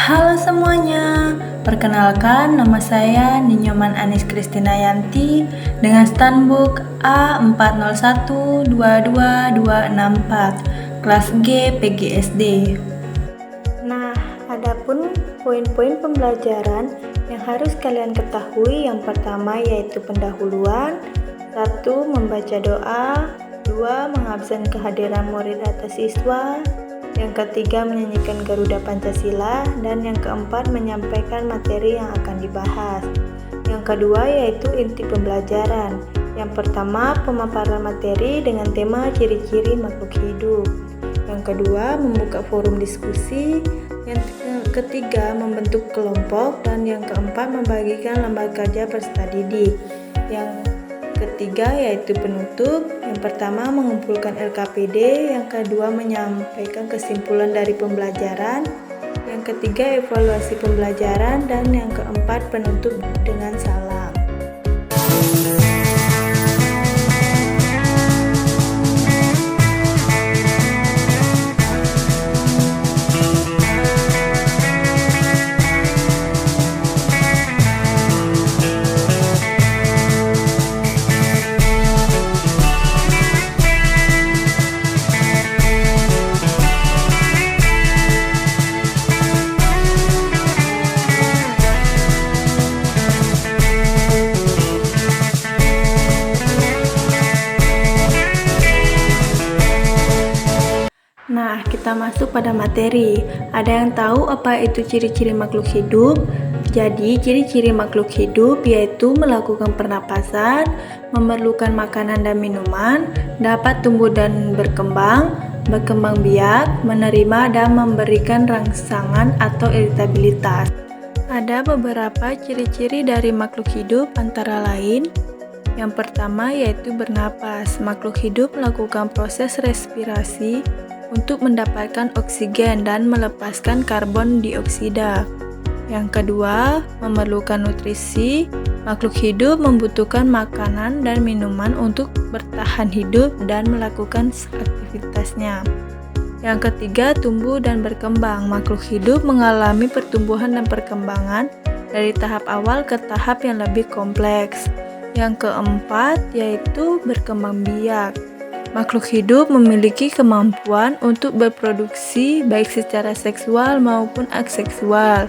Halo semuanya, perkenalkan nama saya Ninyoman Anis Kristina Yanti dengan standbook A40122264 kelas G PGSD. Nah, adapun poin-poin pembelajaran yang harus kalian ketahui, yang pertama yaitu pendahuluan. 1. Membaca doa. 2. Mengabsen kehadiran murid atau siswa. Yang ketiga, menyanyikan Garuda Pancasila. Dan yang keempat, menyampaikan materi yang akan dibahas. Yang kedua yaitu inti pembelajaran. Yang pertama, pemaparan materi dengan tema ciri-ciri makhluk hidup. Yang kedua, membuka forum diskusi. Yang ketiga, membentuk kelompok. Dan yang keempat, membagikan lembar kerja peserta didik. Yang ketiga yaitu penutup. Yang pertama, mengumpulkan LKPD. Yang kedua, menyampaikan kesimpulan dari pembelajaran. Yang ketiga, evaluasi pembelajaran. Dan yang keempat, penutup dengan salam. Nah, kita masuk pada materi. Ada yang tahu apa itu ciri-ciri makhluk hidup? Jadi, ciri-ciri makhluk hidup yaitu melakukan pernapasan, memerlukan makanan dan minuman, dapat tumbuh dan berkembang biak, menerima dan memberikan rangsangan atau iritabilitas. Ada beberapa ciri-ciri dari makhluk hidup, antara lain yang pertama yaitu bernapas. Makhluk hidup melakukan proses respirasi untuk mendapatkan oksigen dan melepaskan karbon dioksida. Yang kedua, memerlukan nutrisi. Makhluk hidup membutuhkan makanan dan minuman untuk bertahan hidup dan melakukan aktivitasnya. Yang ketiga, tumbuh dan berkembang. Makhluk hidup mengalami pertumbuhan dan perkembangan dari tahap awal ke tahap yang lebih kompleks. Yang keempat, yaitu berkembang biak. Makhluk hidup memiliki kemampuan untuk berproduksi baik secara seksual maupun aseksual.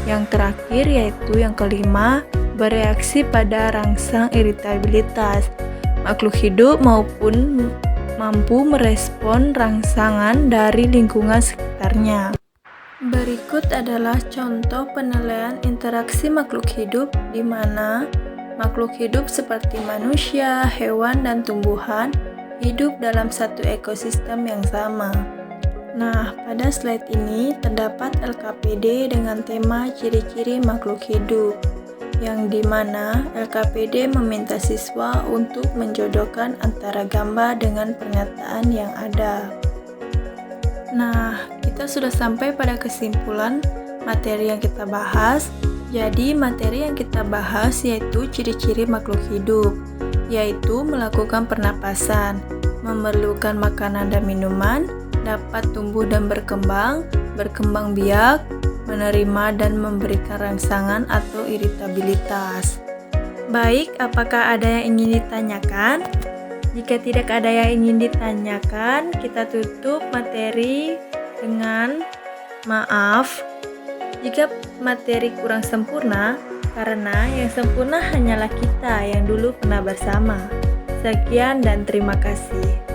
Yang terakhir yaitu yang kelima, bereaksi pada rangsang iritabilitas. Makhluk hidup mampu merespon rangsangan dari lingkungan sekitarnya. Berikut adalah contoh penilaian interaksi makhluk hidup di mana makhluk hidup seperti manusia, hewan, dan tumbuhan hidup dalam satu ekosistem yang sama. Nah, pada slide ini terdapat LKPD dengan tema ciri-ciri makhluk hidup, yang dimana LKPD meminta siswa untuk menjodohkan antara gambar dengan pernyataan yang ada. Nah, kita sudah sampai pada kesimpulan materi yang kita bahas. Jadi, materi yang kita bahas yaitu ciri-ciri makhluk hidup, yaitu melakukan pernapasan, memerlukan makanan dan minuman, dapat tumbuh dan berkembang biak, menerima dan memberikan rangsangan atau iritabilitas. Baik, apakah ada yang ingin ditanyakan? Jika tidak ada yang ingin ditanyakan, kita tutup materi dengan maaf jika materi kurang sempurna, karena yang sempurna hanyalah kita yang dulu pernah bersama. Sekian dan terima kasih.